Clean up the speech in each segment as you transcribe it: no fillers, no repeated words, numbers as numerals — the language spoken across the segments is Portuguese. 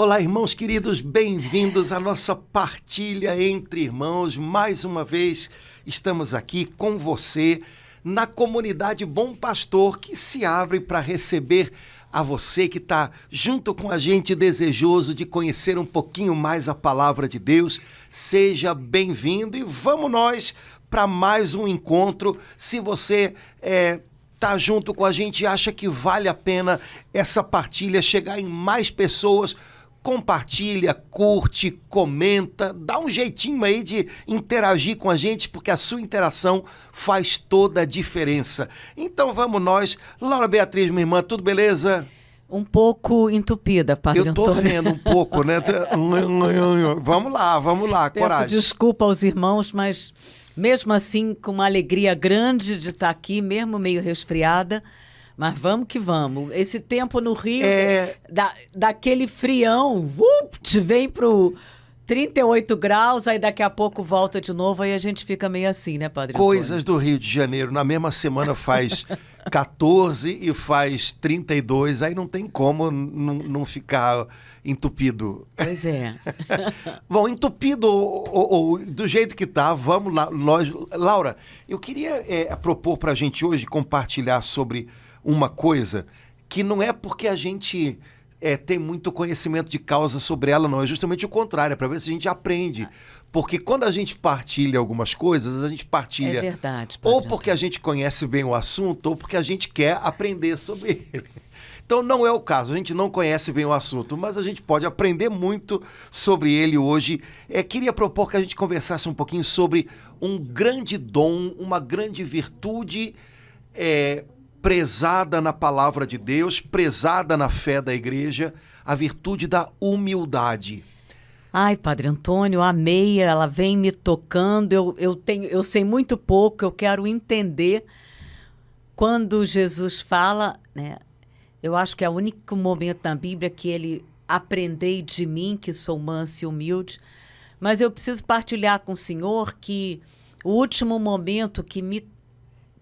Olá, irmãos queridos, bem-vindos à nossa partilha entre irmãos. Mais uma vez estamos aqui com você na comunidade Bom Pastor, que se abre para receber a você que está junto com a gente, desejoso de conhecer um pouquinho mais a palavra de Deus. Seja bem-vindo e vamos nós para mais um encontro. Se você tá junto com a gente e acha que vale a pena essa partilha chegar em mais pessoas, compartilha, curte, comenta, dá um jeitinho aí de interagir com a gente, porque a sua interação faz toda a diferença. Então vamos nós. Laura Beatriz, minha irmã, tudo beleza? Um pouco entupida, Padre Eu tô Antônio. vendo um pouco, né? Vamos lá, Peço coragem. desculpa aos irmãos, mas mesmo assim, com uma alegria grande de estar aqui, mesmo meio resfriada, mas vamos que vamos. Esse tempo no Rio, daquele frião, vem pro 38 graus, aí daqui a pouco volta de novo, aí a gente fica meio assim, né, Padre Antônio? Coisas do Rio de Janeiro. Na mesma semana faz 14 e faz 32, aí não tem como não ficar entupido. Pois é. Bom, entupido ou do jeito que tá, vamos lá. Laura, eu queria propor para a gente hoje compartilhar sobre uma coisa que não é porque a gente tem muito conhecimento de causa sobre ela, não. É justamente o contrário, é para ver se a gente aprende. Porque quando a gente partilha algumas coisas, a gente partilha... É verdade, Padre ou porque a gente conhece bem o assunto, ou porque a gente quer aprender sobre ele. Então não é o caso, a gente não conhece bem o assunto, mas a gente pode aprender muito sobre ele hoje. Queria propor que a gente conversasse um pouquinho sobre um grande dom, uma grande virtude prezada na palavra de Deus, prezada na fé da igreja, a virtude da humildade. Ai, Padre Antônio, amei, ela vem me tocando, eu sei muito pouco, eu quero entender. Quando Jesus fala, né, eu acho que é o único momento na Bíblia que ele aprendei de mim, que sou manso e humilde, mas eu preciso partilhar com o Senhor que o último momento que me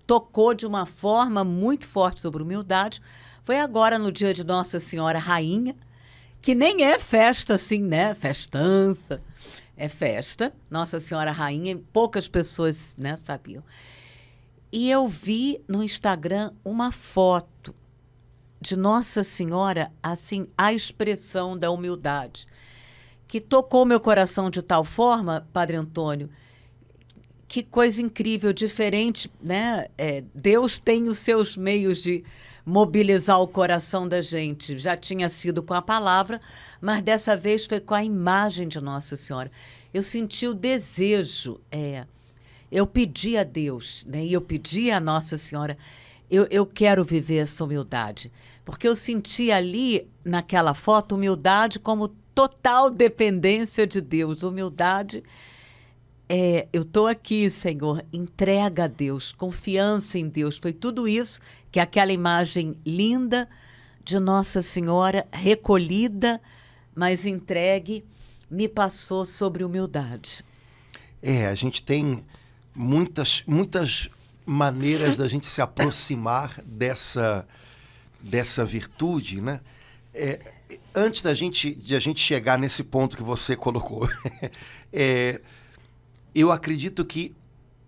tocou de uma forma muito forte sobre humildade foi agora no dia de Nossa Senhora Rainha, que nem é festa assim, né? Festança. É festa, Nossa Senhora Rainha, poucas pessoas, né, sabiam. E eu vi no Instagram uma foto de Nossa Senhora, assim, a expressão da humildade, que tocou meu coração de tal forma, Padre Antônio, que coisa incrível, diferente, né? Deus tem os seus meios de mobilizar o coração da gente. Já tinha sido com a palavra, mas dessa vez foi com a imagem de Nossa Senhora. Eu senti o desejo, eu pedi a Deus, né? E eu pedi a Nossa Senhora, eu quero viver essa humildade, porque eu senti ali, naquela foto, humildade como total dependência de Deus, humildade... eu estou aqui, Senhor, entrega a Deus, confiança em Deus. Foi tudo isso que aquela imagem linda de Nossa Senhora, recolhida, mas entregue, me passou sobre humildade. A gente tem muitas maneiras da gente se aproximar dessa virtude, né? Antes de a gente chegar nesse ponto que você colocou, eu acredito que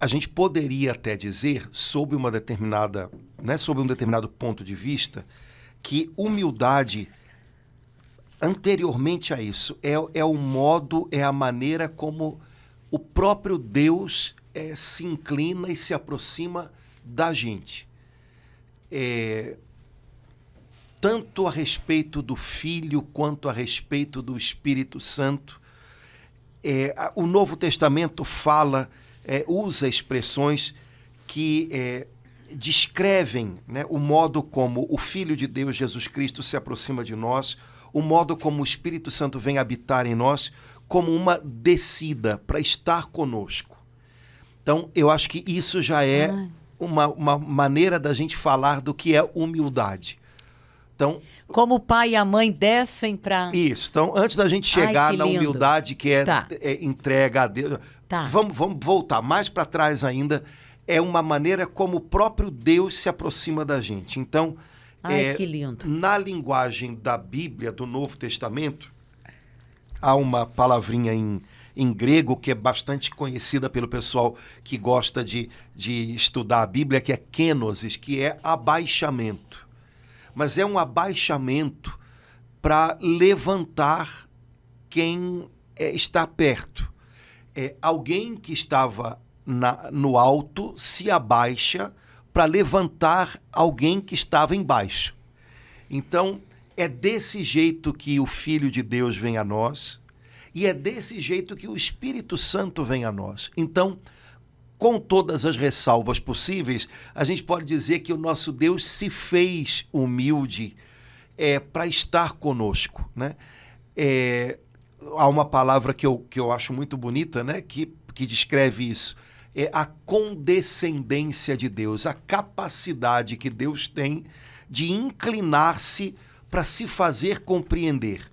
a gente poderia até dizer, sob um determinado ponto de vista, que humildade, anteriormente a isso, é o modo, é a maneira como o próprio Deus se inclina e se aproxima da gente. Tanto a respeito do Filho, quanto a respeito do Espírito Santo. O Novo Testamento usa expressões que descrevem, né, o modo como o Filho de Deus, Jesus Cristo, se aproxima de nós, o modo como o Espírito Santo vem habitar em nós, como uma descida para estar conosco. Então, eu acho que isso já é uma maneira da gente falar do que é humildade. Então, como o pai e a mãe descem para... Isso. Então, antes da gente chegar na humildade, que é entrega a Deus, vamos voltar mais para trás ainda. É uma maneira como o próprio Deus se aproxima da gente. Então, que lindo. Na linguagem da Bíblia, do Novo Testamento, Há uma palavrinha em grego que é bastante conhecida pelo pessoal que gosta de estudar a Bíblia, que é kenosis, que é abaixamento. Mas é um abaixamento para levantar quem está perto. Alguém que estava no alto se abaixa para levantar alguém que estava embaixo. Então, é desse jeito que o Filho de Deus vem a nós, e é desse jeito que o Espírito Santo vem a nós. Então, com todas as ressalvas possíveis, a gente pode dizer que o nosso Deus se fez humilde para estar conosco, né? Há uma palavra que eu acho muito bonita, né? que descreve isso. É a condescendência de Deus, a capacidade que Deus tem de inclinar-se para se fazer compreender,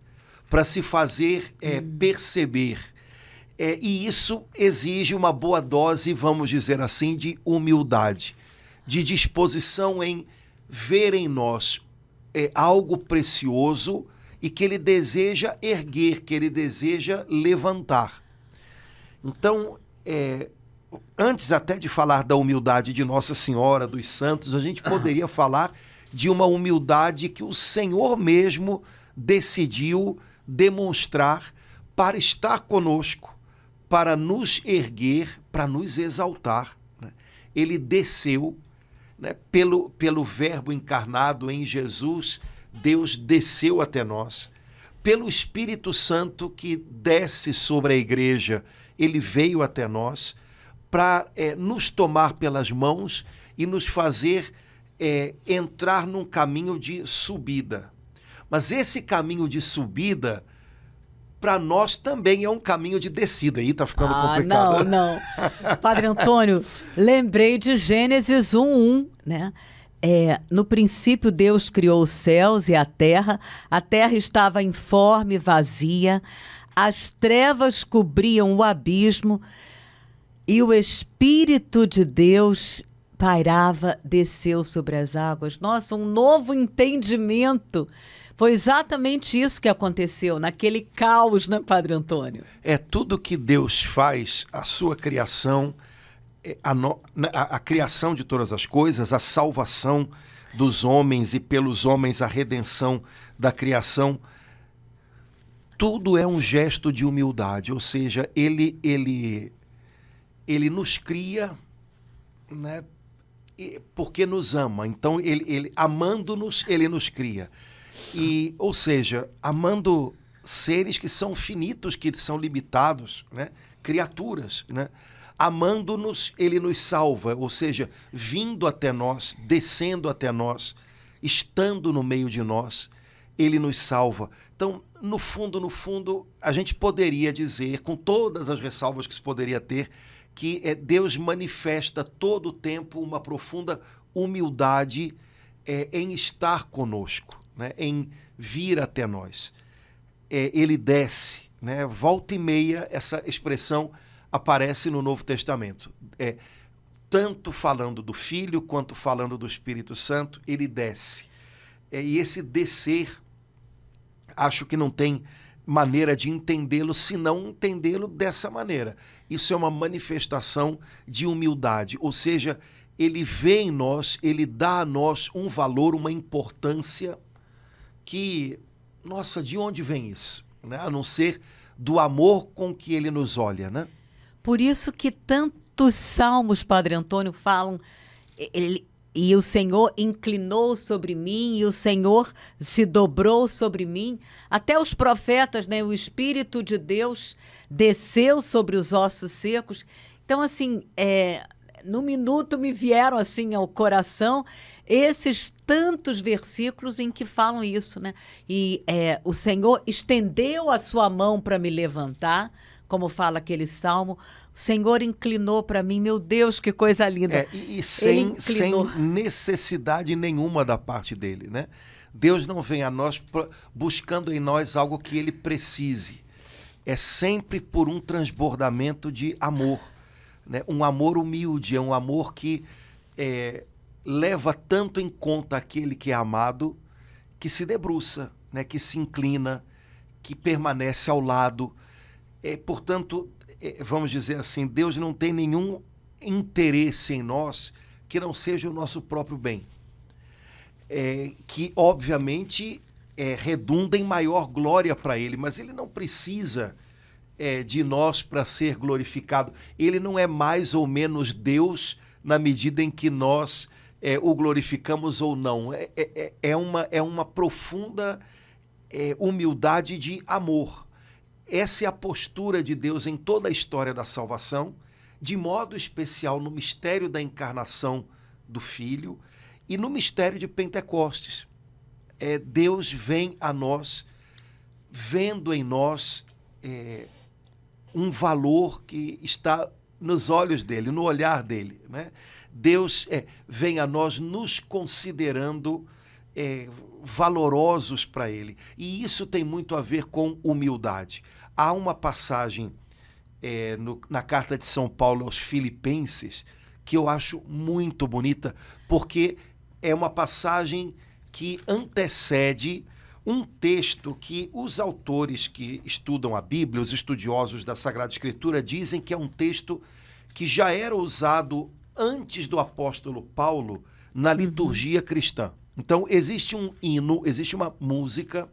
para se fazer perceber. E isso exige uma boa dose, vamos dizer assim, de humildade, de disposição em ver em nós algo precioso e que ele deseja erguer, que ele deseja levantar. Então, antes até de falar da humildade de Nossa Senhora, dos santos, a gente poderia falar de uma humildade que o Senhor mesmo decidiu demonstrar para estar conosco, para nos erguer, para nos exaltar, né? Ele desceu, né? Pelo Verbo encarnado em Jesus, Deus desceu até nós. Pelo Espírito Santo que desce sobre a igreja, ele veio até nós para nos tomar pelas mãos e nos fazer entrar num caminho de subida. Mas esse caminho de subida, para nós também é um caminho de descida. Aí tá ficando complicado. Não. Padre Antônio, lembrei de Gênesis 1:1, né? No princípio Deus criou os céus e a terra estava informe, vazia, as trevas cobriam o abismo e o Espírito de Deus pairava, desceu sobre as águas. Nossa, um novo entendimento. Foi exatamente isso que aconteceu naquele caos, né, Padre Antônio? Tudo que Deus faz, a sua criação, a criação de todas as coisas, a salvação dos homens e pelos homens a redenção da criação, tudo é um gesto de humildade, ou seja, ele nos cria, né, porque nos ama. Então, ele amando-nos, ele nos cria. Ou seja, amando seres que são finitos, que são limitados, né, criaturas, né? Amando-nos, ele nos salva, ou seja, vindo até nós, descendo até nós, estando no meio de nós, ele nos salva. Então, no fundo, a gente poderia dizer, com todas as ressalvas que se poderia ter, que Deus manifesta todo o tempo uma profunda humildade em estar conosco, né? Em vir até nós. Ele desce, né? Volta e meia essa expressão aparece no Novo Testamento. Tanto falando do Filho quanto falando do Espírito Santo, ele desce. E esse descer, acho que não tem maneira de entendê-lo, senão entendê-lo dessa maneira. Isso é uma manifestação de humildade, ou seja, ele vê em nós, ele dá a nós um valor, uma importância que, nossa, de onde vem isso? Né? A não ser do amor com que ele nos olha, né? Por isso que tantos salmos, Padre Antônio, falam, e o Senhor inclinou sobre mim, e o Senhor se dobrou sobre mim. Até os profetas, né? O Espírito de Deus desceu sobre os ossos secos. Então, assim, no minuto me vieram assim ao coração esses tantos versículos em que falam isso, né? E o Senhor estendeu a sua mão para me levantar, como fala aquele salmo. O Senhor inclinou para mim. Meu Deus, que coisa linda. E sem necessidade nenhuma da parte dele, né? Deus não vem a nós buscando em nós algo que ele precise. É sempre por um transbordamento de amor, né? Um amor humilde, é um amor que leva tanto em conta aquele que é amado, que se debruça, né? Que se inclina, que permanece ao lado. Portanto, vamos dizer assim, Deus não tem nenhum interesse em nós que não seja o nosso próprio bem. Que, obviamente, redunda em maior glória para Ele, mas Ele não precisa de nós para ser glorificado. Ele não é mais ou menos Deus na medida em que nós o glorificamos ou não. É uma profunda humildade de amor. Essa é a postura de Deus em toda a história da salvação, de modo especial no mistério da encarnação do Filho e no mistério de Pentecostes. Deus vem a nós, vendo em nós um valor que está nos olhos dele, no olhar dele, né? Deus vem a nós nos considerando valorosos para ele. E isso tem muito a ver com humildade. Há uma passagem na carta de São Paulo aos Filipenses que eu acho muito bonita, porque é uma passagem que antecede um texto que os autores que estudam a Bíblia, os estudiosos da Sagrada Escritura, dizem que é um texto que já era usado antes do apóstolo Paulo na liturgia cristã. Então, existe um hino, existe uma música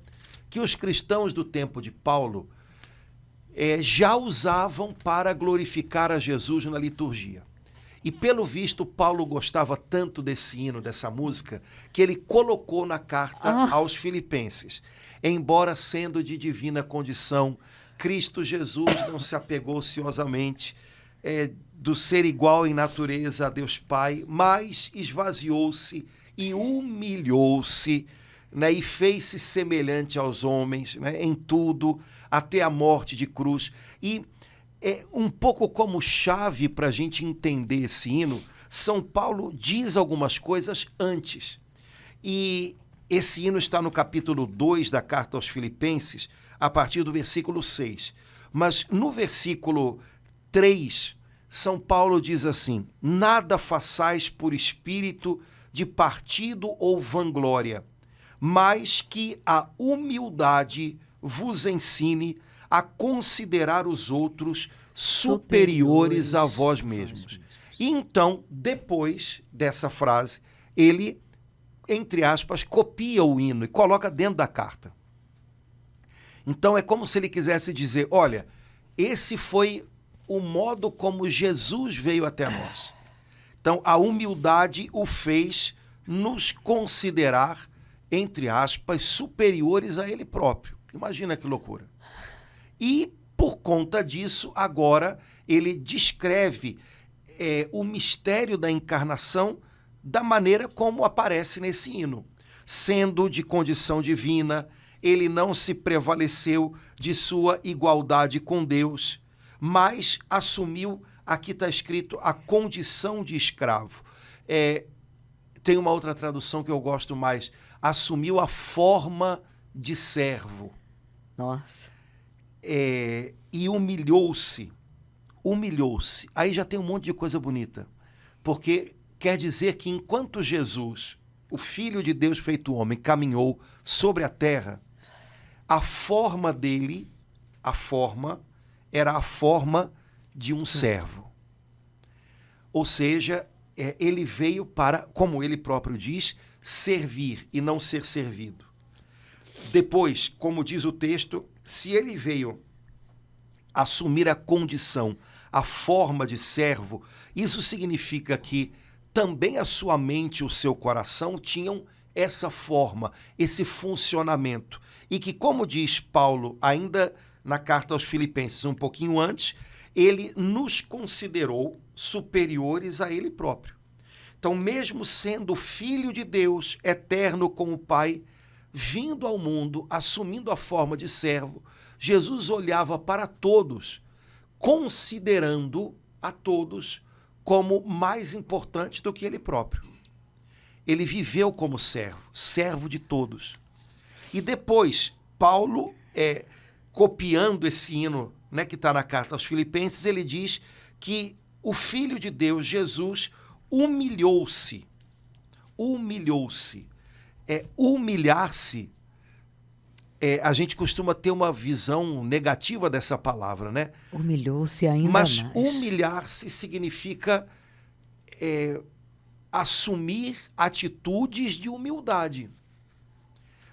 que os cristãos do tempo de Paulo já usavam para glorificar a Jesus na liturgia. E, pelo visto, Paulo gostava tanto desse hino, dessa música, que ele colocou na carta aos Filipenses. Embora sendo de divina condição, Cristo Jesus não se apegou ociosamente do ser igual em natureza a Deus Pai, mas esvaziou-se e humilhou-se, né, e fez-se semelhante aos homens, né, em tudo, até a morte de cruz. E um pouco como chave para a gente entender esse hino, São Paulo diz algumas coisas antes. E esse hino está no capítulo 2 da carta aos Filipenses, a partir do versículo 6. Mas no versículo 3, São Paulo diz assim: nada façais por espírito de partido ou vanglória, mas que a humildade vos ensine a considerar os outros superiores a vós mesmos. E então, depois dessa frase, ele, entre aspas, copia o hino e coloca dentro da carta. Então é como se ele quisesse dizer, olha, esse foi o modo como Jesus veio até nós. Então a humildade o fez nos considerar, entre aspas, superiores a ele próprio. Imagina que loucura. E, por conta disso, agora ele descreve o mistério da encarnação da maneira como aparece nesse hino. Sendo de condição divina, ele não se prevaleceu de sua igualdade com Deus, mas assumiu, aqui está escrito, a condição de escravo. Tem uma outra tradução que eu gosto mais, assumiu a forma de servo. Nossa. E humilhou-se. Aí já tem um monte de coisa bonita, porque quer dizer que enquanto Jesus, o Filho de Deus feito homem, caminhou sobre a terra, a forma dele, era a forma de um servo. Ou seja, ele veio para, como ele próprio diz, servir e não ser servido. Depois, como diz o texto, se ele veio assumir a condição, a forma de servo, isso significa que também a sua mente e o seu coração tinham essa forma, esse funcionamento. E que, como diz Paulo, ainda na carta aos Filipenses, um pouquinho antes, ele nos considerou superiores a ele próprio. Então, mesmo sendo Filho de Deus, eterno com o Pai, vindo ao mundo, assumindo a forma de servo, Jesus olhava para todos, considerando a todos como mais importantes do que ele próprio. Ele viveu como servo, servo de todos. E depois, Paulo, copiando esse hino, né, que está na carta aos Filipenses, ele diz que o Filho de Deus, Jesus, humilhou-se. Humilhar-se a gente costuma ter uma visão negativa dessa palavra, né? Humilhou-se ainda Mas mais. humilhar-se significa assumir atitudes de humildade.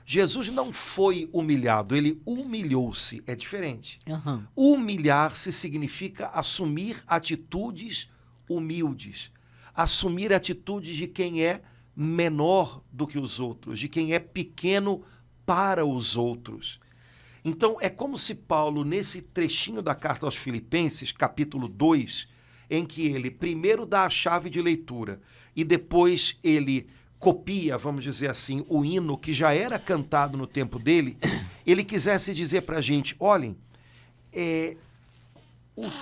Jesus não foi humilhado, ele humilhou-se, é diferente. Uhum. Humilhar-se significa assumir atitudes humildes, assumir atitudes de quem é menor do que os outros, de quem é pequeno para os outros. Então, é como se Paulo, nesse trechinho da carta aos Filipenses, capítulo 2, em que ele primeiro dá a chave de leitura e depois ele copia, vamos dizer assim, o hino que já era cantado no tempo dele, ele quisesse dizer para a gente, olhem,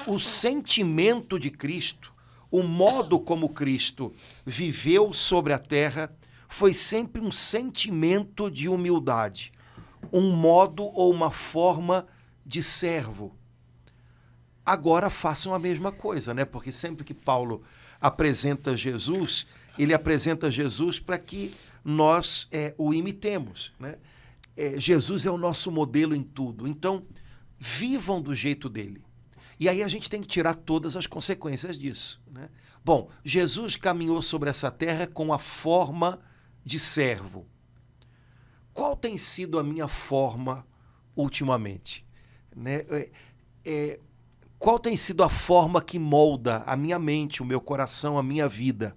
o sentimento de Cristo, o modo como Cristo viveu sobre a terra, foi sempre um sentimento de humildade, um modo ou uma forma de servo. Agora façam a mesma coisa, né? Porque sempre que Paulo apresenta Jesus, ele apresenta Jesus para que nós o imitemos, né? Jesus é o nosso modelo em tudo. Então, vivam do jeito dele. E aí a gente tem que tirar todas as consequências disso, né? Bom, Jesus caminhou sobre essa terra com a forma de servo. Qual tem sido a minha forma ultimamente? Né? Qual tem sido a forma que molda a minha mente, o meu coração, a minha vida?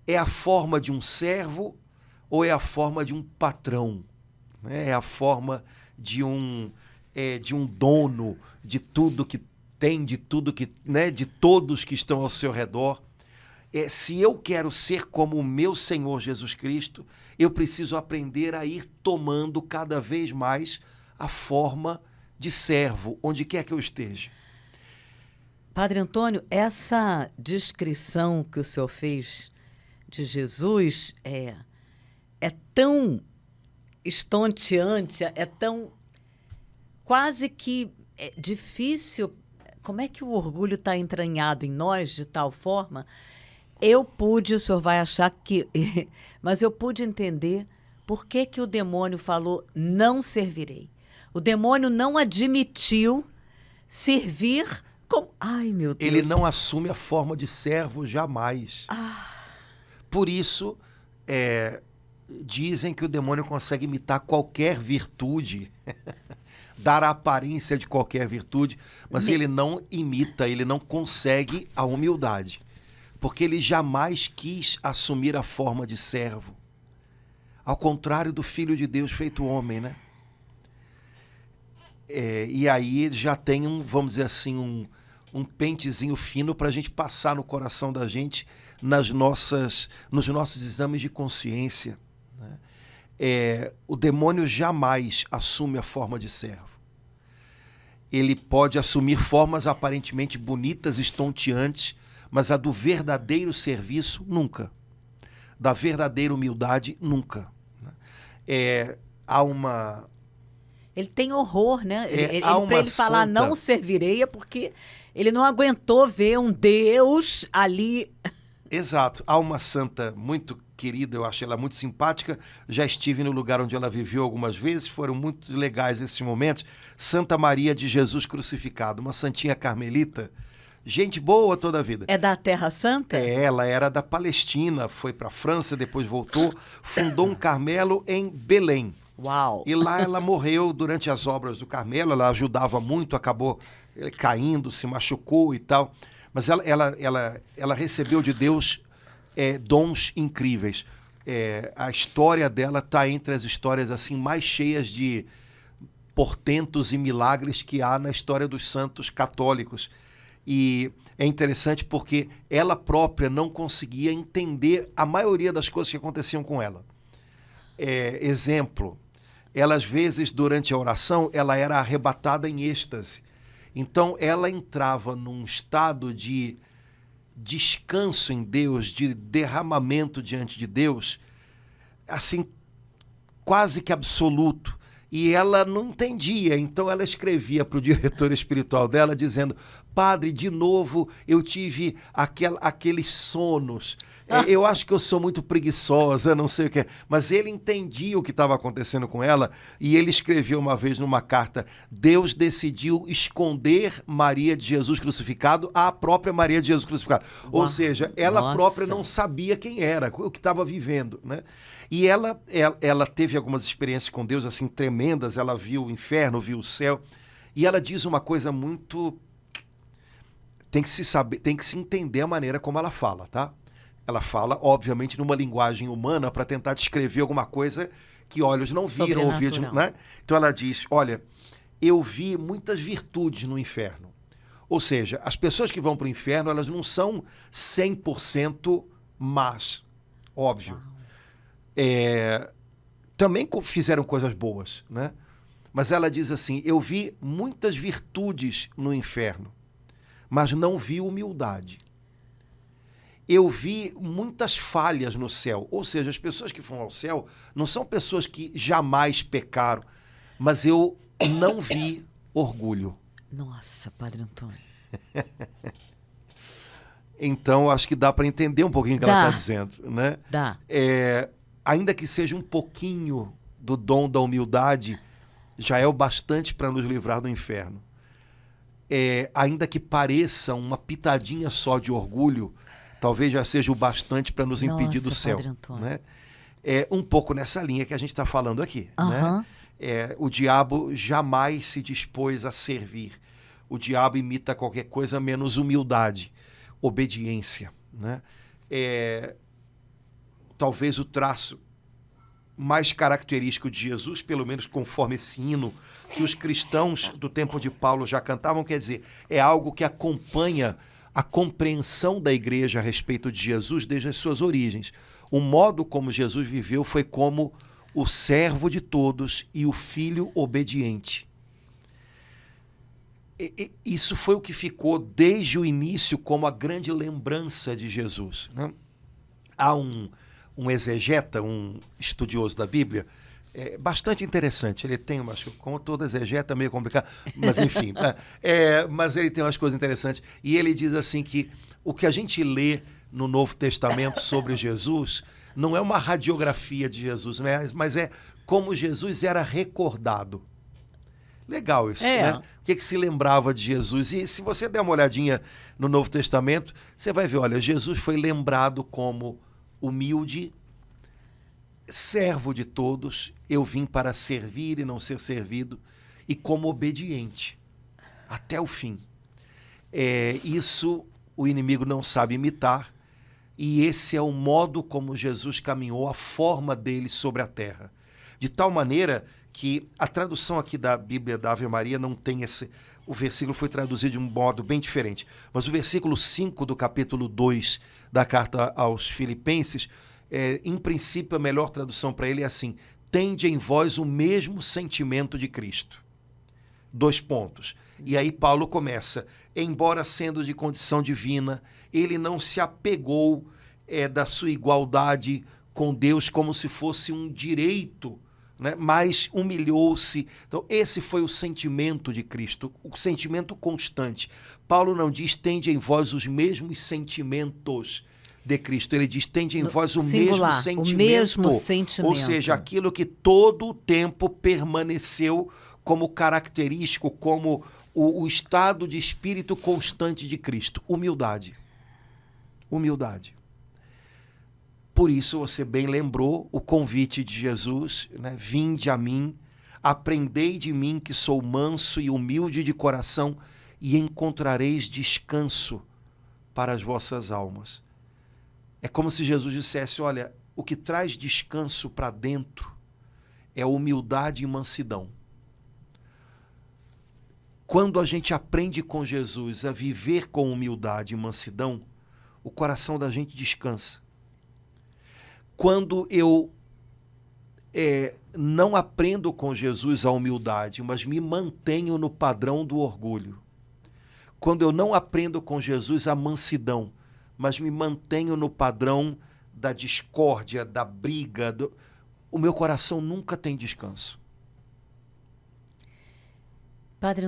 É a forma de um servo ou é a forma de um patrão? Né? É a forma de um dono de tudo que tem, de tudo que, né, de todos que estão ao seu redor. Se eu quero ser como o meu Senhor Jesus Cristo, eu preciso aprender a ir tomando cada vez mais a forma de servo, onde quer que eu esteja. Padre Antônio, essa descrição que o senhor fez de Jesus é tão estonteante, é tão quase que difícil. Como é que o orgulho está entranhado em nós de tal forma? O senhor vai achar que... Mas eu pude entender por que o demônio falou, não servirei. O demônio não admitiu servir como... Ai, meu Deus. Ele não assume a forma de servo jamais. Por isso, dizem que o demônio consegue imitar qualquer virtude, dar a aparência de qualquer virtude, mas ele não imita, ele não consegue a humildade. Porque ele jamais quis assumir a forma de servo. Ao contrário do Filho de Deus feito homem, né? E aí já tem vamos dizer assim, um pentezinho fino para a gente passar no coração da gente nos nossos exames de consciência, né? O demônio jamais assume a forma de servo. Ele pode assumir formas aparentemente bonitas, estonteantes, mas a do verdadeiro serviço, nunca. Da verdadeira humildade, nunca. Há uma... Ele tem horror, né? Para ele falar não servirei é porque ele não aguentou ver um Deus ali. Exato. Há uma santa muito querida, eu acho ela muito simpática, já estive no lugar onde ela viveu algumas vezes, foram muito legais esses momentos. Santa Maria de Jesus Crucificado, uma santinha carmelita, gente boa toda a vida. É da Terra Santa? Ela era da Palestina, foi para a França, depois voltou, fundou um Carmelo em Belém. Uau! E lá ela morreu durante as obras do Carmelo, ela ajudava muito, acabou caindo, se machucou e tal. Mas ela recebeu de Deus dons incríveis. A história dela está entre as histórias assim mais cheias de portentos e milagres que há na história dos santos católicos. E é interessante porque ela própria não conseguia entender a maioria das coisas que aconteciam com ela. Exemplo, ela às vezes durante a oração ela era arrebatada em êxtase. Então ela entrava num estado de descanso em Deus, de derramamento diante de Deus, assim, quase que absoluto. E ela não entendia, então ela escrevia para o diretor espiritual dela dizendo: padre, de novo eu tive aqueles sonos Eu acho que eu sou muito preguiçosa, não sei o que é. Mas ele entendia o que estava acontecendo com ela e ele escreveu uma vez numa carta: Deus decidiu esconder Maria de Jesus crucificado à própria Maria de Jesus crucificado. Uau. Ou seja, ela Nossa. própria não sabia quem era, o que estava vivendo, né? E ela teve algumas experiências com Deus assim tremendas. Ela viu o inferno, viu o céu. E ela diz uma coisa muito... Tem que se saber, tem que se entender a maneira como ela fala, tá? Ela fala, obviamente, numa linguagem humana para tentar descrever alguma coisa que olhos não viram, ouvidos, né? Então ela diz, olha, eu vi muitas virtudes no inferno. Ou seja, as pessoas que vão para o inferno, elas não são 100% más, óbvio. Também fizeram coisas boas, né? Mas ela diz assim, eu vi muitas virtudes no inferno, mas não vi humildade. Eu vi muitas falhas no céu. Ou seja, as pessoas que vão ao céu não são pessoas que jamais pecaram, mas eu não vi orgulho. Nossa, Padre Antônio. Então, acho que dá para entender um pouquinho o que ela está dizendo, né? Dá. Ainda que seja um pouquinho do dom da humildade, já é o bastante para nos livrar do inferno. Ainda que pareça uma pitadinha só de orgulho, talvez já seja o bastante para nos impedir do céu. Né? É um pouco nessa linha que a gente está falando aqui. Né? O diabo jamais se dispôs a servir. O diabo imita qualquer coisa menos humildade, obediência. Né? Talvez o traço mais característico de Jesus, pelo menos conforme esse hino que os cristãos do tempo de Paulo já cantavam, quer dizer, é algo que acompanha a compreensão da igreja a respeito de Jesus desde as suas origens. O modo como Jesus viveu foi como o servo de todos e o filho obediente. Isso foi o que ficou desde o início como a grande lembrança de Jesus. Né? Há um exegeta, um estudioso da Bíblia, bastante interessante. Ele tem umas, como toda exegeta, é meio complicado, mas enfim. Mas ele tem umas coisas interessantes. E ele diz assim que o que a gente lê no Novo Testamento sobre Jesus não é uma radiografia de Jesus, mas é como Jesus era recordado. Legal isso, né? O que se lembrava de Jesus? E se você der uma olhadinha no Novo Testamento, você vai ver, olha, Jesus foi lembrado como humilde, servo de todos, eu vim para servir e não ser servido, e como obediente, até o fim. Isso o inimigo não sabe imitar, e esse é o modo como Jesus caminhou, a forma dele sobre a terra. De tal maneira que a tradução aqui da Bíblia da Ave Maria não tem esse... O versículo foi traduzido de um modo bem diferente. Mas o versículo 5 do capítulo 2 da carta aos Filipenses, em princípio, a melhor tradução para ele é assim: tende em vós o mesmo sentimento de Cristo. 2 pontos. E aí Paulo começa: embora sendo de condição divina, ele não se apegou da sua igualdade com Deus como se fosse um direito, né? Mas humilhou-se. Então esse foi o sentimento de Cristo, o sentimento constante. Paulo não diz tende em vós os mesmos sentimentos de Cristo, ele diz tende em vós o mesmo sentimento, ou seja, aquilo que todo o tempo permaneceu como característico, como o estado de espírito constante de Cristo, humildade. Por isso, você bem lembrou o convite de Jesus, né? Vinde a mim, aprendei de mim que sou manso e humilde de coração e encontrareis descanso para as vossas almas. É como se Jesus dissesse, olha, o que traz descanso para dentro é humildade e mansidão. Quando a gente aprende com Jesus a viver com humildade e mansidão, o coração da gente descansa. Quando eu não aprendo com Jesus a humildade, mas me mantenho no padrão do orgulho. Quando eu não aprendo com Jesus a mansidão, mas me mantenho no padrão da discórdia, da briga, o meu coração nunca tem descanso. Padre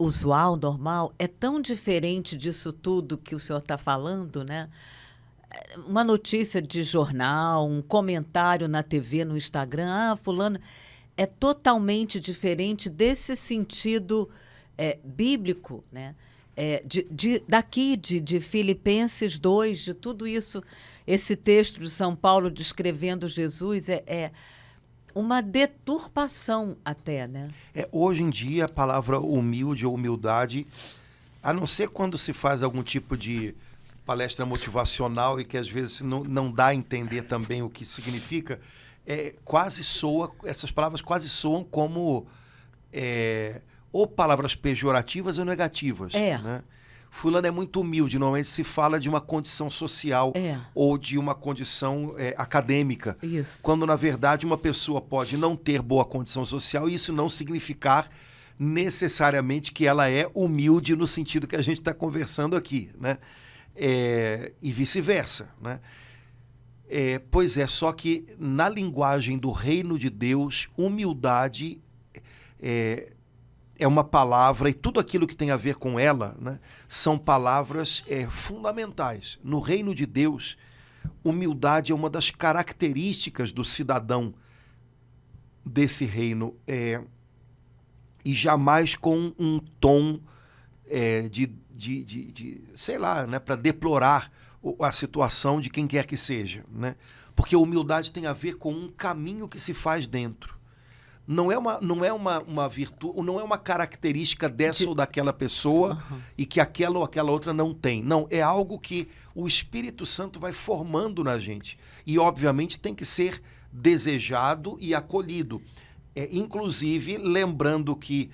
usual, normal, é tão diferente disso tudo que o senhor está falando, né? Uma notícia de jornal, um comentário na TV, no Instagram, fulano, é totalmente diferente desse sentido bíblico, né? Daqui, de Filipenses 2, de tudo isso, esse texto de São Paulo descrevendo Jesus é uma deturpação até, né? Hoje em dia, a palavra humilde ou humildade, a não ser quando se faz algum tipo de palestra motivacional e que às vezes não dá a entender também o que significa, essas palavras quase soam como ou palavras pejorativas ou negativas. Né? Fulano é muito humilde, normalmente se fala de uma condição social ou de uma condição acadêmica. Isso. Quando, na verdade, uma pessoa pode não ter boa condição social e isso não significar necessariamente que ela é humilde no sentido que a gente está conversando aqui, né? E vice-versa, né? Pois é, só que na linguagem do reino de Deus, humildade é uma palavra, e tudo aquilo que tem a ver com ela, né, são palavras fundamentais. No reino de Deus, humildade é uma das características do cidadão desse reino, e jamais com um tom sei lá, né, para deplorar a situação de quem quer que seja, né? Porque a humildade tem a ver com um caminho que se faz dentro. Não é uma virtude, não é uma característica dessa ou daquela pessoa e que aquela ou aquela outra não tem. Não, é algo que o Espírito Santo vai formando na gente. E, obviamente, tem que ser desejado e acolhido. Inclusive, lembrando que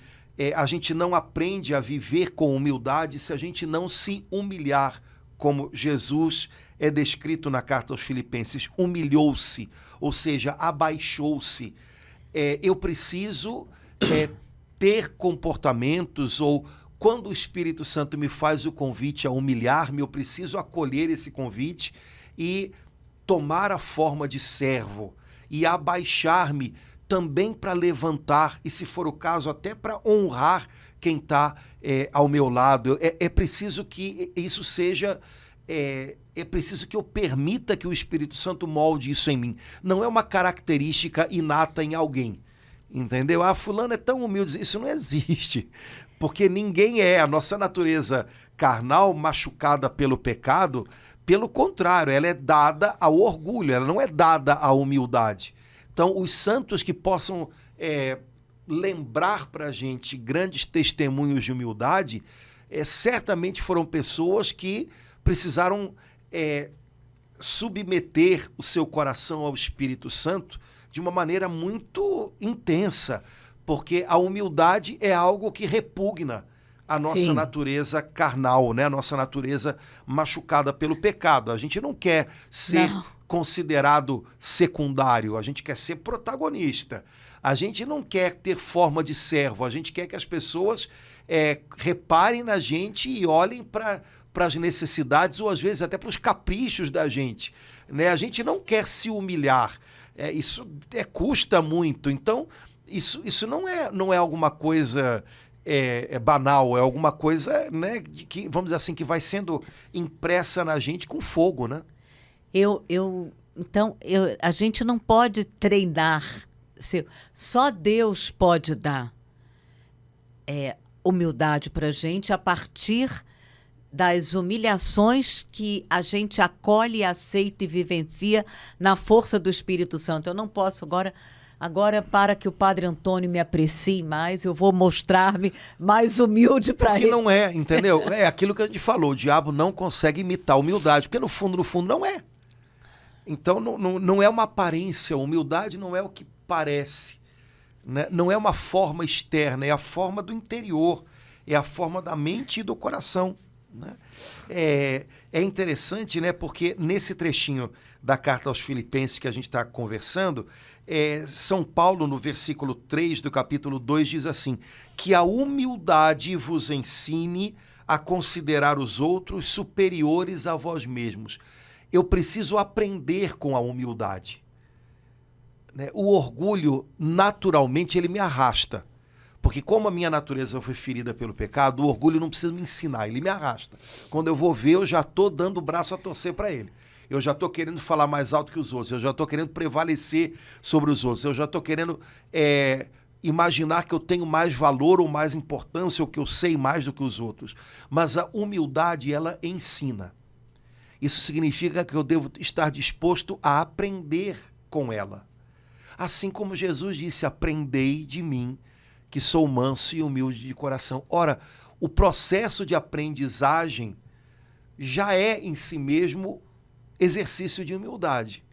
a gente não aprende a viver com humildade se a gente não se humilhar, como Jesus é descrito na carta aos Filipenses, humilhou-se, ou seja, abaixou-se. Eu preciso ter comportamentos, ou quando o Espírito Santo me faz o convite a humilhar-me, eu preciso acolher esse convite e tomar a forma de servo e abaixar-me também para levantar e, se for o caso, até para honrar quem está ao meu lado. É preciso que isso seja... É preciso que eu permita que o Espírito Santo molde isso em mim. Não é uma característica inata em alguém, entendeu? Fulano é tão humilde, isso não existe, porque ninguém a nossa natureza carnal machucada pelo pecado, pelo contrário, ela é dada ao orgulho, ela não é dada à humildade. Então, os santos que possam lembrar para a gente grandes testemunhos de humildade, certamente foram pessoas que precisaram submeter o seu coração ao Espírito Santo de uma maneira muito intensa, porque a humildade é algo que repugna a nossa natureza carnal, né? A nossa natureza machucada pelo pecado. A gente não quer ser considerado secundário, a gente quer ser protagonista. A gente não quer ter forma de servo, a gente quer que as pessoas reparem na gente e olhem para as necessidades ou às vezes até para os caprichos da gente, né? A gente não quer se humilhar, isso custa muito. Então isso não é alguma coisa banal, é alguma coisa, né, que, vamos dizer assim, que vai sendo impressa na gente com fogo, né? Então a gente não pode treinar, só Deus pode dar humildade para a gente a partir das humilhações que a gente acolhe, aceita e vivencia na força do Espírito Santo. Eu não posso agora para que o Padre Antônio me aprecie mais, eu vou mostrar-me mais humilde para ele. Não é, entendeu? É aquilo que a gente falou, o diabo não consegue imitar a humildade, porque no fundo não é. Então não é uma aparência, a humildade não é o que parece, né? Não é uma forma externa, é a forma do interior, é a forma da mente e do coração, né? É interessante, né? Porque nesse trechinho da carta aos Filipenses que a gente está conversando, São Paulo, no versículo 3 do capítulo 2, diz assim: que a humildade vos ensine a considerar os outros superiores a vós mesmos. Eu preciso aprender com a humildade, né? O orgulho, naturalmente, ele me arrasta, Porque como a minha natureza foi ferida pelo pecado, o orgulho não precisa me ensinar, ele me arrasta. Quando eu vou ver, eu já estou dando o braço a torcer para ele. Eu já estou querendo falar mais alto que os outros, eu já estou querendo prevalecer sobre os outros, eu já estou querendo imaginar que eu tenho mais valor ou mais importância, ou que eu sei mais do que os outros. Mas a humildade, ela ensina. Isso significa que eu devo estar disposto a aprender com ela. Assim como Jesus disse, aprendei de mim, que sou manso e humilde de coração. Ora, o processo de aprendizagem já é em si mesmo exercício de humildade.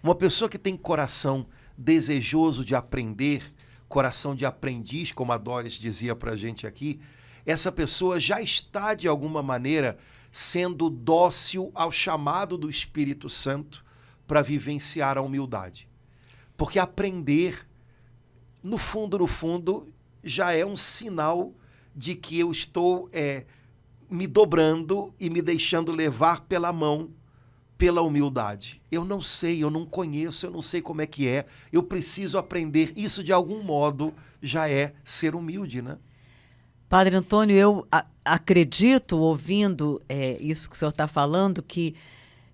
Uma pessoa que tem coração desejoso de aprender, coração de aprendiz, como a Doris dizia para a gente aqui, essa pessoa já está, de alguma maneira, sendo dócil ao chamado do Espírito Santo para vivenciar a humildade. Porque aprender, no fundo, já é um sinal de que eu estou me dobrando e me deixando levar pela mão, pela humildade. Eu não sei, eu não conheço, eu não sei como é que é, eu preciso aprender. Isso, de algum modo, já é ser humilde, né? Padre Antônio, eu acredito, ouvindo isso que o senhor está falando, que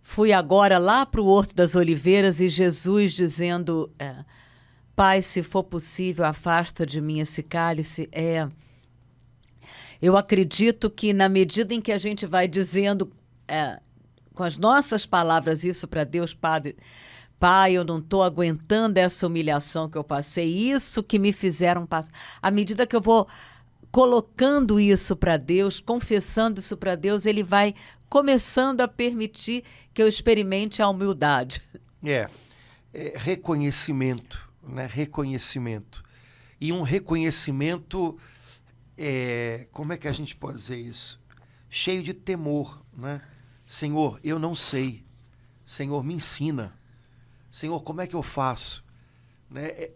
fui agora lá para o Horto das Oliveiras e Jesus dizendo, Pai, se for possível, afasta de mim esse cálice. Eu acredito que na medida em que a gente vai dizendo com as nossas palavras isso para Deus, Padre, Pai, eu não estou aguentando essa humilhação que eu passei, isso que me fizeram passar. À medida que eu vou colocando isso para Deus, confessando isso para Deus, ele vai começando a permitir que eu experimente a humildade. Reconhecimento, né? Reconhecimento. E um reconhecimento, como é que a gente pode dizer isso? Cheio de temor, né? Senhor, eu não sei. Senhor, me ensina. Senhor, como é que eu faço? Né?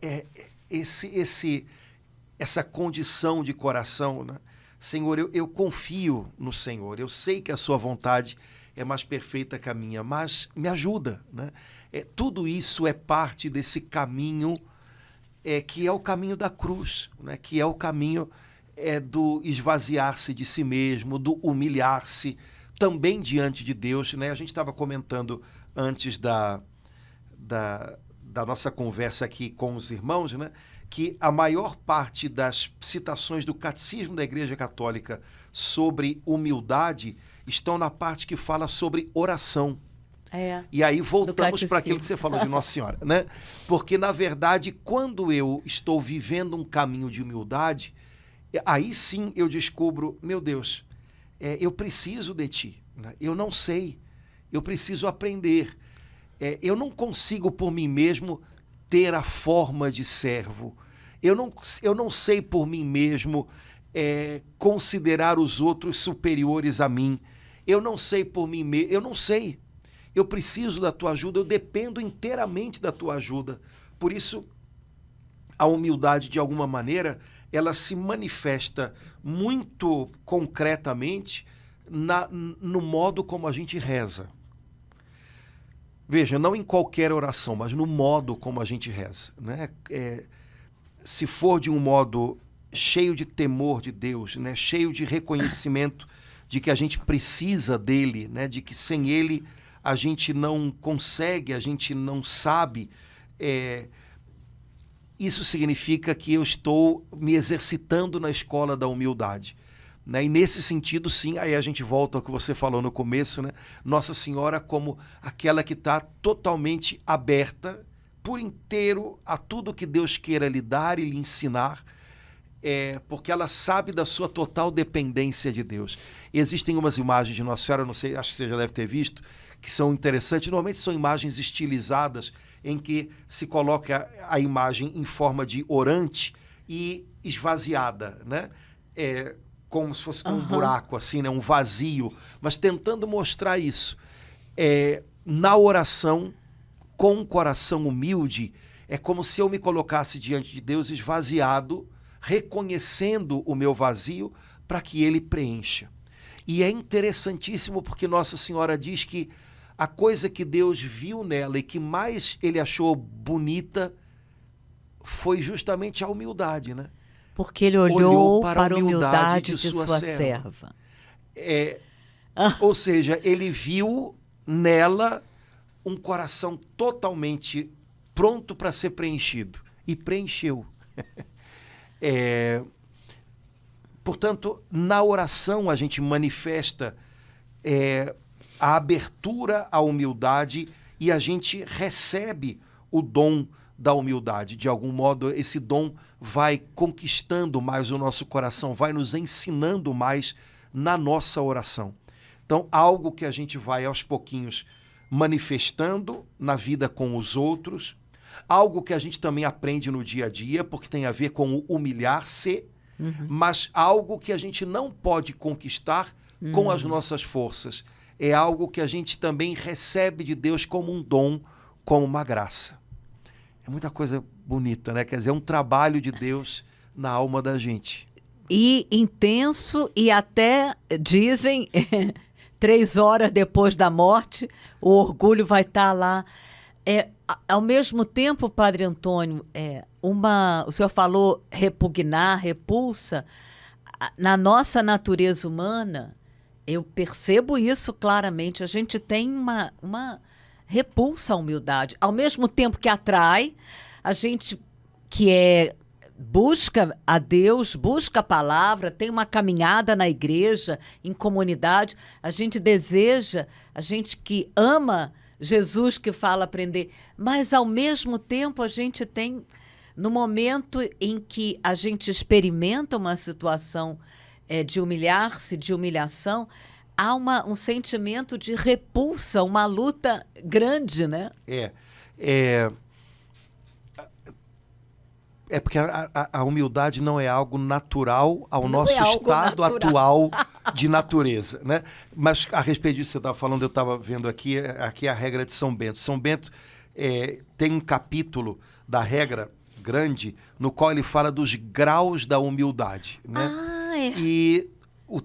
Essa condição de coração, né? Senhor, eu confio no Senhor, eu sei que a sua vontade é mais perfeita que a minha, mas me ajuda, né? Tudo isso é parte desse caminho, que é o caminho da cruz, né? Que é o caminho do esvaziar-se de si mesmo, do humilhar-se também diante de Deus, né? A gente estava comentando antes da nossa conversa aqui com os irmãos, né? Que a maior parte das citações do Catecismo da Igreja Católica sobre humildade estão na parte que fala sobre oração. E aí voltamos para aquilo que você falou de Nossa Senhora, né? Porque, na verdade, quando eu estou vivendo um caminho de humildade, aí sim eu descubro, meu Deus, eu preciso de ti, né? Eu não sei, eu preciso aprender. Eu não consigo por mim mesmo ter a forma de servo. Eu não sei por mim mesmo considerar os outros superiores a mim. Eu não sei por mim mesmo, eu não sei. Eu preciso da tua ajuda, eu dependo inteiramente da tua ajuda. Por isso, a humildade, de alguma maneira, ela se manifesta muito concretamente no modo como a gente reza. Veja, não em qualquer oração, mas no modo como a gente reza, né? Se for de um modo cheio de temor de Deus, né? Cheio de reconhecimento de que a gente precisa dele, né? De que sem ele a gente não consegue, a gente não sabe, isso significa que eu estou me exercitando na escola da humildade. Né? E nesse sentido, sim, aí a gente volta ao que você falou no começo, né? Nossa Senhora como aquela que está totalmente aberta por inteiro a tudo que Deus queira lhe dar e lhe ensinar, porque ela sabe da sua total dependência de Deus. Existem umas imagens de Nossa Senhora, não sei, acho que você já deve ter visto, que são interessantes. Normalmente são imagens estilizadas em que se coloca a imagem em forma de orante e esvaziada, né? Como se fosse um buraco, assim, né? Um vazio, mas tentando mostrar isso. Na oração, com um coração humilde, é como se eu me colocasse diante de Deus esvaziado, reconhecendo o meu vazio para que ele preencha. E é interessantíssimo porque Nossa Senhora diz que a coisa que Deus viu nela e que mais ele achou bonita foi justamente a humildade, né? Porque ele olhou para a humildade de de sua serva. Ou seja, ele viu nela um coração totalmente pronto para ser preenchido. E preencheu. Portanto, na oração a gente manifesta a abertura à humildade e a gente recebe o dom da humildade. De algum modo, esse dom vai conquistando mais o nosso coração, vai nos ensinando mais na nossa oração. Então, algo que a gente vai aos pouquinhos manifestando na vida com os outros, algo que a gente também aprende no dia a dia, porque tem a ver com o humilhar-se, mas algo que a gente não pode conquistar com as nossas forças. É algo que a gente também recebe de Deus como um dom, como uma graça. É muita coisa bonita, né? Quer dizer, é um trabalho de Deus na alma da gente. E intenso, e até dizem 3 horas depois da morte, o orgulho vai estar lá. Ao mesmo tempo, Padre Antônio, o senhor falou repugnar, repulsa. Na nossa natureza humana, eu percebo isso claramente. A gente tem uma repulsa à humildade. Ao mesmo tempo que atrai, a gente que busca a Deus, busca a palavra, tem uma caminhada na igreja, em comunidade, a gente deseja, a gente que ama Jesus, que fala aprender, mas ao mesmo tempo a gente tem, no momento em que a gente experimenta uma situação de humilhar-se, de humilhação, há um sentimento de repulsa, uma luta grande, né? Porque a humildade não é algo natural ao nosso estado atual de natureza, né? Mas a respeito disso que você estava falando, eu estava vendo aqui a regra de São Bento. São Bento tem um capítulo da regra grande no qual ele fala dos graus da humildade, né? E o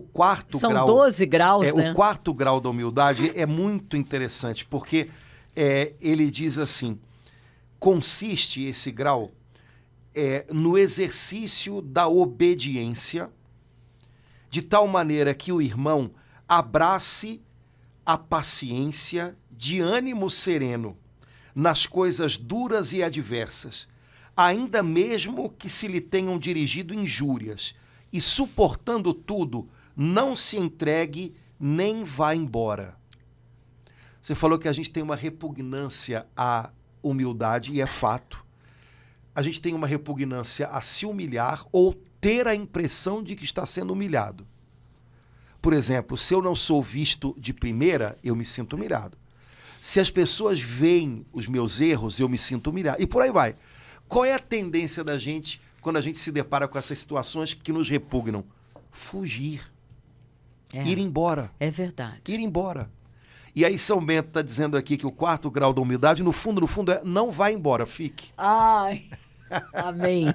quarto São grau... São 12 graus, né? O quarto grau da humildade é muito interessante, porque ele diz assim, consiste esse grau no exercício da obediência, de tal maneira que o irmão abrace a paciência de ânimo sereno nas coisas duras e adversas, ainda mesmo que se lhe tenham dirigido injúrias, e suportando tudo, não se entregue nem vá embora. Você falou que a gente tem uma repugnância à humildade, e é fato. A gente tem uma repugnância a se humilhar ou ter a impressão de que está sendo humilhado. Por exemplo, se eu não sou visto de primeira, eu me sinto humilhado. Se as pessoas veem os meus erros, eu me sinto humilhado. E por aí vai. Qual é a tendência da gente quando a gente se depara com essas situações que nos repugnam? Fugir. Ir embora. É verdade. Ir embora. E aí São Bento está dizendo aqui que o quarto grau da humildade, no fundo, não vai embora, fique. Ai, amém.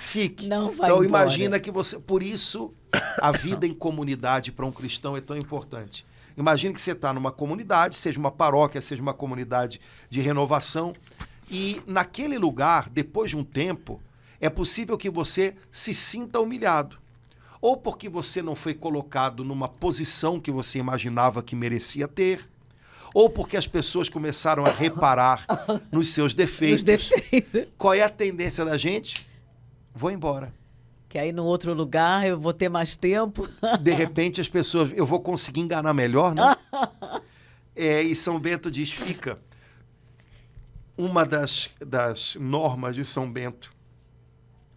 Fique. Não vai então embora. Imagina que você... Por isso, a vida em comunidade para um cristão é tão importante. Imagine que você está numa comunidade, seja uma paróquia, seja uma comunidade de renovação, e naquele lugar, depois de um tempo, é possível que você se sinta humilhado. Ou porque você não foi colocado numa posição que você imaginava que merecia ter, ou porque as pessoas começaram a reparar nos seus defeitos. Qual é a tendência da gente? Vou embora. Que aí no outro lugar eu vou ter mais tempo. De repente as pessoas... Eu vou conseguir enganar melhor, né? E São Bento diz, fica. Uma das normas de São Bento,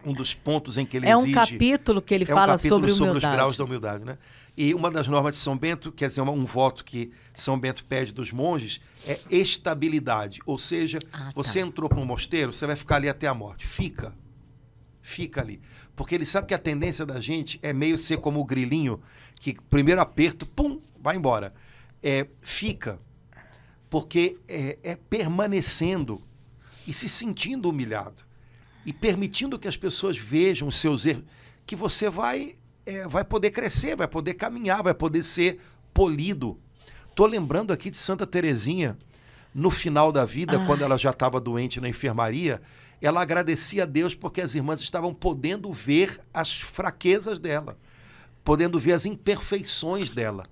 um dos pontos em que ele exige... É um capítulo que ele fala sobre humildade. Sobre os graus da humildade, né? E uma das normas de São Bento, quer dizer, um voto que São Bento pede dos monges, é estabilidade. Ou seja, você entrou para um mosteiro, você vai ficar ali até a morte. Fica ali. Porque ele sabe que a tendência da gente é meio ser como o grilinho, que primeiro aperto, pum, vai embora. Fica. Porque é permanecendo e se sentindo humilhado. E permitindo que as pessoas vejam os seus erros, que você vai poder crescer, vai poder caminhar, vai poder ser polido. Estou lembrando aqui de Santa Teresinha, no final da vida, quando ela já estava doente na enfermaria, ela agradecia a Deus porque as irmãs estavam podendo ver as fraquezas dela, podendo ver as imperfeições dela.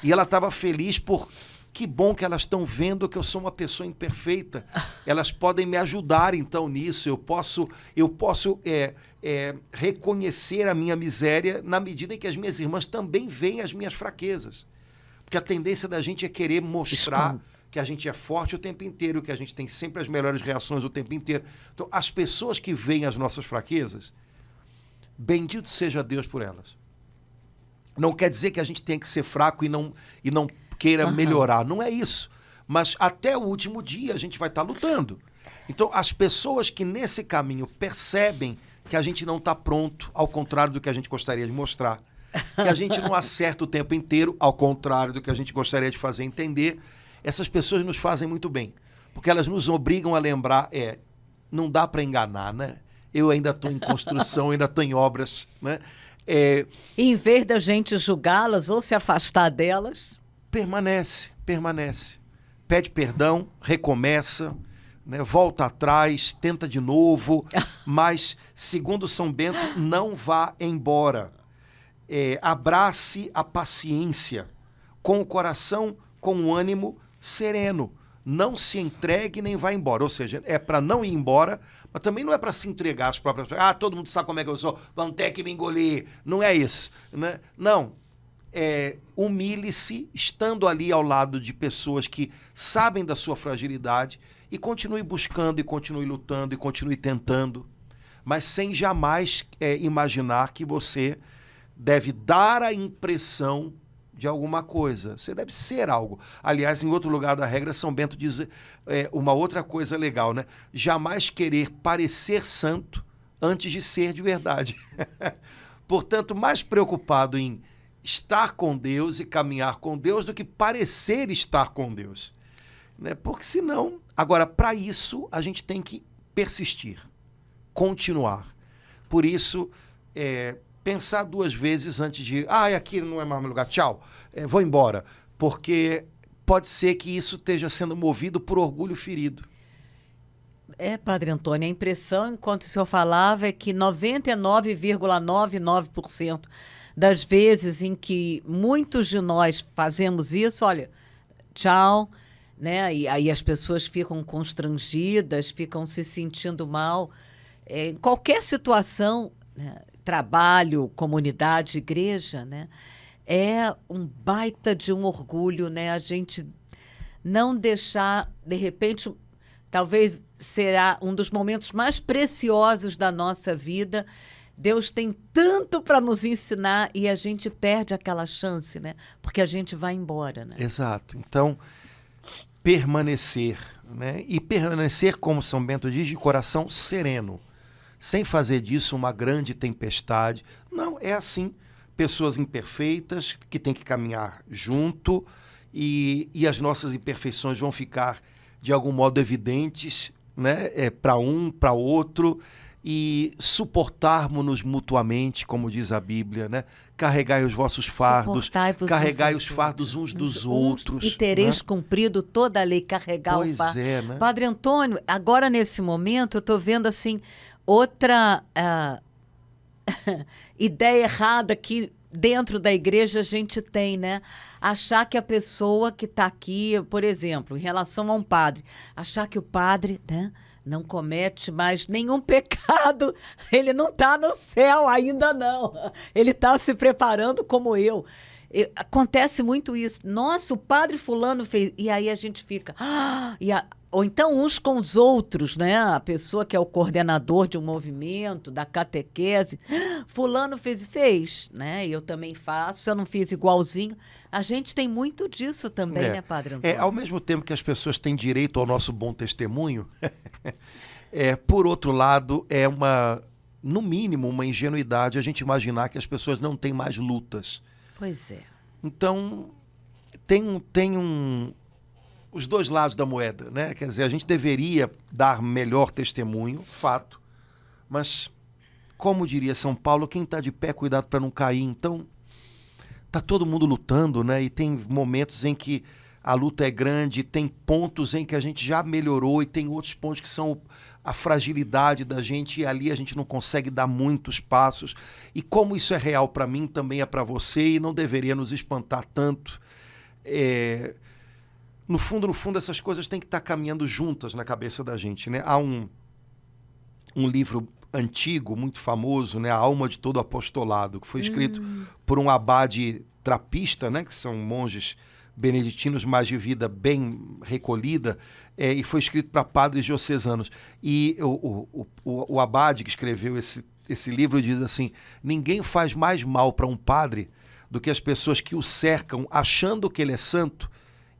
E ela estava feliz por... Que bom que elas estão vendo que eu sou uma pessoa imperfeita. Elas podem me ajudar, então, nisso. Eu posso reconhecer a minha miséria na medida em que as minhas irmãs também veem as minhas fraquezas. Porque a tendência da gente é querer mostrar que a gente é forte o tempo inteiro, que a gente tem sempre as melhores reações o tempo inteiro. Então, as pessoas que veem as nossas fraquezas, bendito seja Deus por elas. Não quer dizer que a gente tem que ser fraco e não queira melhorar, não é isso. Mas até o último dia a gente vai estar lutando. Então, as pessoas que nesse caminho percebem que a gente não está pronto, ao contrário do que a gente gostaria de mostrar, que a gente não acerta o tempo inteiro, ao contrário do que a gente gostaria de fazer entender, essas pessoas nos fazem muito bem. Porque elas nos obrigam a lembrar, não dá para enganar, né? Eu ainda estou em construção, ainda estou em obras, né? E em vez da gente julgá-las ou se afastar delas... Permanece. Pede perdão, recomeça, né, volta atrás, tenta de novo, mas, segundo São Bento, não vá embora. Abrace a paciência, com o coração, com o ânimo sereno. Não se entregue nem vá embora. Ou seja, é para não ir embora, mas também não é para se entregar às próprias... todo mundo sabe como é que eu sou, vão ter que me engolir. Não é isso, né? Não. Humilhe-se, estando ali ao lado de pessoas que sabem da sua fragilidade e continue buscando, e continue lutando, e continue tentando, mas sem jamais imaginar que você deve dar a impressão de alguma coisa. Você deve ser algo. Aliás, em outro lugar da regra, São Bento diz uma outra coisa legal, né? Jamais querer parecer santo antes de ser de verdade. Portanto, mais preocupado em estar com Deus e caminhar com Deus do que parecer estar com Deus, né? Porque senão... Agora, para isso, a gente tem que persistir, continuar. Por isso, pensar duas vezes antes de... aqui não é mais meu lugar, tchau, vou embora. Porque pode ser que isso esteja sendo movido por orgulho ferido. Padre Antônio, a impressão, enquanto o senhor falava, é que 99,99% das vezes em que muitos de nós fazemos isso, olha, tchau, né? E aí as pessoas ficam constrangidas, ficam se sentindo mal. Em qualquer situação, né? Trabalho, comunidade, igreja, né? É um baita de um orgulho, né? A gente não deixar, de repente, talvez será um dos momentos mais preciosos da nossa vida. Deus tem tanto para nos ensinar e a gente perde aquela chance, né? Porque a gente vai embora, né? Exato. Então, permanecer, né? E permanecer, como São Bento diz, de coração sereno, sem fazer disso uma grande tempestade. Não, é assim. Pessoas imperfeitas que têm que caminhar junto e as nossas imperfeições vão ficar, de algum modo, evidentes, né? Para um, para outro, e suportarmos-nos mutuamente, como diz a Bíblia, né? Carregai os vossos fardos, carregai os fardos uns dos outros. E tereis, né? Cumprido toda a lei, carregar o fardo. Né? Padre Antônio, agora nesse momento eu estou vendo assim outra ideia errada que dentro da igreja a gente tem, né? Achar que a pessoa que está aqui, por exemplo, em relação a um padre, achar que o padre, né, não comete mais nenhum pecado, ele não está no céu ainda não, ele está se preparando como eu. Acontece muito isso. Nossa, o padre fulano fez... E aí a gente fica... Ou então uns com os outros, né? A pessoa que é o coordenador de um movimento, da catequese. Fulano fez, né? Eu também faço, eu não fiz igualzinho. A gente tem muito disso também, né, Padre Antônio? Ao mesmo tempo que as pessoas têm direito ao nosso bom testemunho, por outro lado, no mínimo, uma ingenuidade a gente imaginar que as pessoas não têm mais lutas. Pois é. Então, tem os dois lados da moeda, né? Quer dizer, a gente deveria dar melhor testemunho, fato, mas, como diria São Paulo, quem está de pé, cuidado para não cair. Então, está todo mundo lutando, né? E tem momentos em que a luta é grande, tem pontos em que a gente já melhorou e tem outros pontos que são a fragilidade da gente, e ali a gente não consegue dar muitos passos. E como isso é real para mim, também é para você, e não deveria nos espantar tanto. No fundo, essas coisas têm que estar caminhando juntas na cabeça da gente, né? Há um livro antigo, muito famoso, né? A Alma de Todo Apostolado, que foi escrito por um abade trapista, né? Que são monges beneditinos, mas de vida bem recolhida, e foi escrito para padres diocesanos. E o abade que escreveu esse livro diz assim: ninguém faz mais mal para um padre do que as pessoas que o cercam achando que ele é santo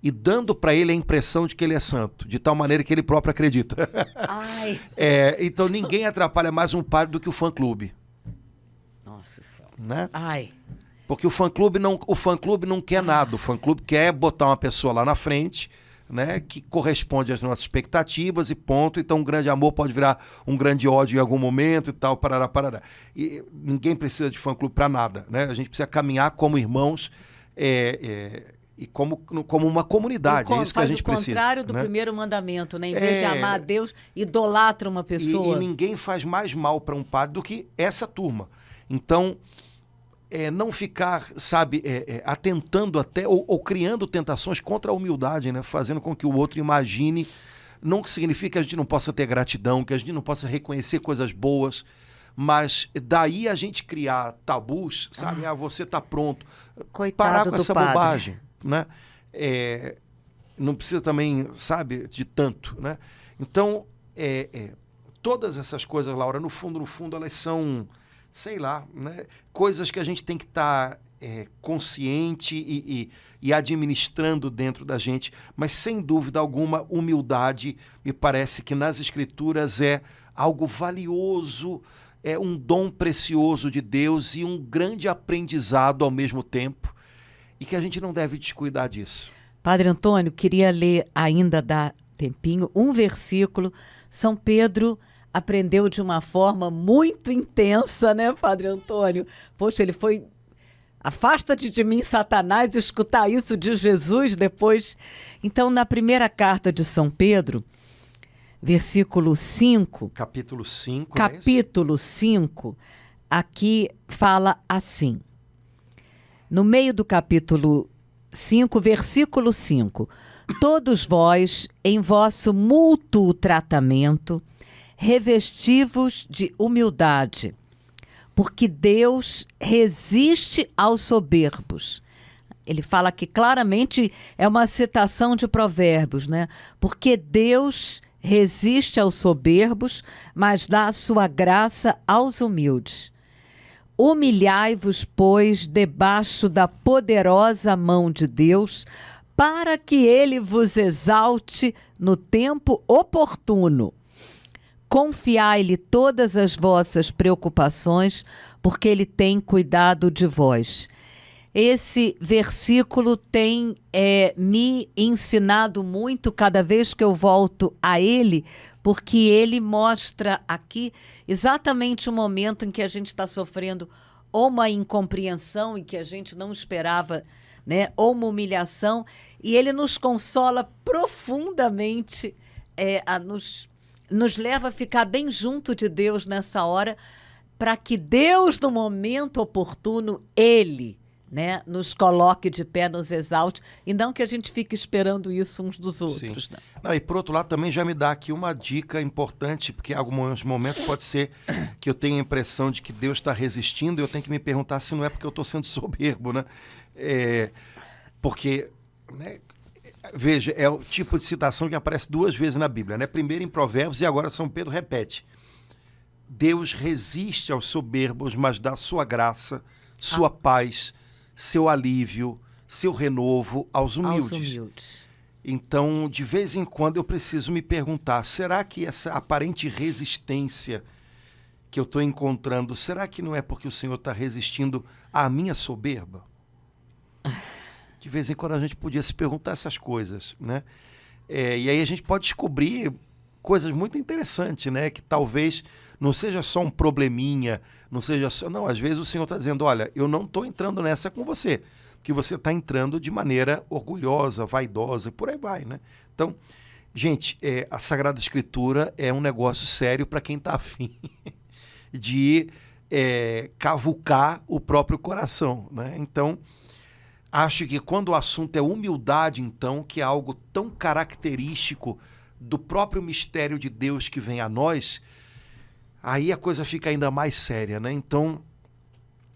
e dando para ele a impressão de que ele é santo, de tal maneira que ele próprio acredita. Ai. Então ninguém atrapalha mais um padre do que o fã-clube. Nossa Senhora. Né? Ai. Porque o fã-clube não quer nada. O fã-clube quer botar uma pessoa lá na frente, né, que corresponde às nossas expectativas e ponto. Então um grande amor pode virar um grande ódio em algum momento e tal, parará, parará. E ninguém precisa de fã-clube para nada, né? A gente precisa caminhar como irmãos e como uma comunidade. É isso que a gente precisa. Faz o contrário do primeiro mandamento, né? Em vez de amar a Deus, idolatra uma pessoa. E ninguém faz mais mal para um padre do que essa turma. Então, não ficar, sabe, atentando até, ou criando tentações contra a humildade, né? Fazendo com que o outro imagine, não que significa que a gente não possa ter gratidão, que a gente não possa reconhecer coisas boas, mas daí a gente criar tabus, sabe? Você está pronto. Coitado parar com do essa padre. bobagem, né? Não precisa também, sabe, de tanto, né? Então, todas essas coisas, Laura, no fundo, elas são, sei lá, né? Coisas que a gente tem que estar consciente e administrando dentro da gente, mas sem dúvida alguma, humildade, me parece que nas Escrituras é algo valioso, é um dom precioso de Deus e um grande aprendizado ao mesmo tempo, e que a gente não deve descuidar disso. Padre Antônio, queria ler, ainda dá tempinho, um versículo. São Pedro aprendeu de uma forma muito intensa, né, Padre Antônio? Poxa, ele foi... Afasta-te de mim, Satanás, escutar isso de Jesus depois. Então, na primeira carta de São Pedro, versículo 5... Capítulo 5, Capítulo 5, aqui fala assim. No meio do capítulo 5, versículo 5. Todos vós, em vosso mútuo tratamento, revestivos de humildade, porque Deus resiste aos soberbos. Ele fala que claramente é uma citação de Provérbios, né? Porque Deus resiste aos soberbos, mas dá a sua graça aos humildes. Humilhai-vos, pois, debaixo da poderosa mão de Deus, para que ele vos exalte no tempo oportuno. Confiai-lhe todas as vossas preocupações, porque ele tem cuidado de vós. Esse versículo tem me ensinado muito cada vez que eu volto a ele, porque ele mostra aqui exatamente o momento em que a gente está sofrendo ou uma incompreensão em que a gente não esperava, né, ou uma humilhação, e ele nos consola profundamente, nos leva a ficar bem junto de Deus nessa hora, para que Deus, no momento oportuno, ele, né, nos coloque de pé, nos exalte, e não que a gente fique esperando isso uns dos outros. Né? Não, e por outro lado também já me dá aqui uma dica importante, porque em alguns momentos pode ser que eu tenha a impressão de que Deus está resistindo, e eu tenho que me perguntar se não é porque eu estou sendo soberbo, né? Porque, né, veja, é o tipo de citação que aparece 2 vezes na Bíblia, né? Primeiro em Provérbios e agora São Pedro repete. Deus resiste aos soberbos, mas dá sua graça, sua paz, seu alívio, seu renovo aos humildes. Então, de vez em quando eu preciso me perguntar, será que essa aparente resistência que eu estou encontrando, será que não é porque o Senhor está resistindo à minha soberba? De vez em quando a gente podia se perguntar essas coisas, né? E aí a gente pode descobrir coisas muito interessantes, né? Que talvez não seja só um probleminha, não seja só... Não, às vezes o Senhor está dizendo, olha, eu não estou entrando nessa com você, porque você está entrando de maneira orgulhosa, vaidosa, e por aí vai, né? Então, Gente, a Sagrada Escritura é um negócio sério para quem está afim de cavucar o próprio coração, né? Então, acho que quando o assunto é humildade, então, que é algo tão característico do próprio mistério de Deus que vem a nós, aí a coisa fica ainda mais séria, né? Então,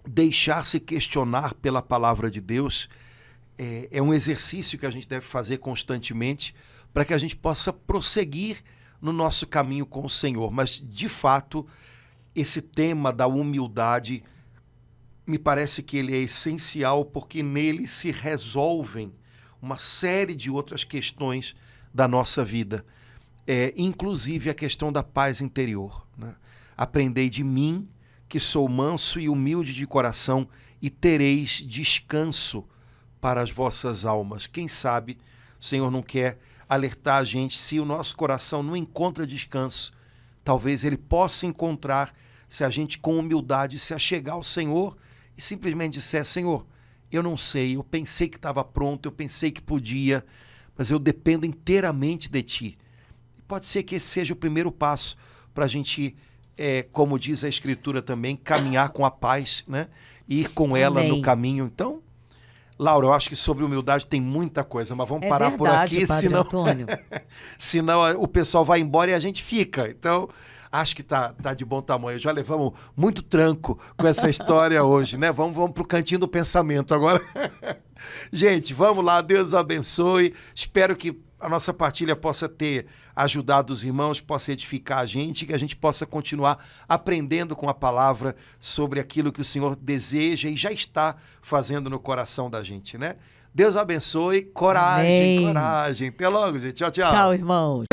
deixar-se questionar pela palavra de Deus é um exercício que a gente deve fazer constantemente para que a gente possa prosseguir no nosso caminho com o Senhor. Mas, de fato, esse tema da humildade me parece que ele é essencial porque nele se resolvem uma série de outras questões da nossa vida, inclusive a questão da paz interior, né? Aprendei de mim, que sou manso e humilde de coração, e tereis descanso para as vossas almas. Quem sabe o Senhor não quer alertar a gente, se o nosso coração não encontra descanso, talvez ele possa encontrar se a gente com humildade se achegar ao Senhor e simplesmente disser: Senhor, eu não sei, eu pensei que estava pronto, eu pensei que podia, mas eu dependo inteiramente de Ti. Pode ser que esse seja o primeiro passo para a gente, como diz a Escritura também, caminhar com a paz, né? Ir com ela Amém. no caminho. Então, Laura, eu acho que sobre humildade tem muita coisa, mas vamos parar por verdade, aqui, Padre senão, Antônio. senão o pessoal vai embora e a gente fica. Então, acho que tá de bom tamanho. Já levamos muito tranco com essa história hoje, né? Vamos para o cantinho do pensamento agora. Gente, vamos lá, Deus abençoe. Espero que a nossa partilha possa ter ajudado os irmãos, possa edificar a gente, que a gente possa continuar aprendendo com a palavra sobre aquilo que o Senhor deseja e já está fazendo no coração da gente, né? Deus abençoe, coragem, Amém. coragem. Até logo, gente. Tchau, tchau. Tchau, irmãos.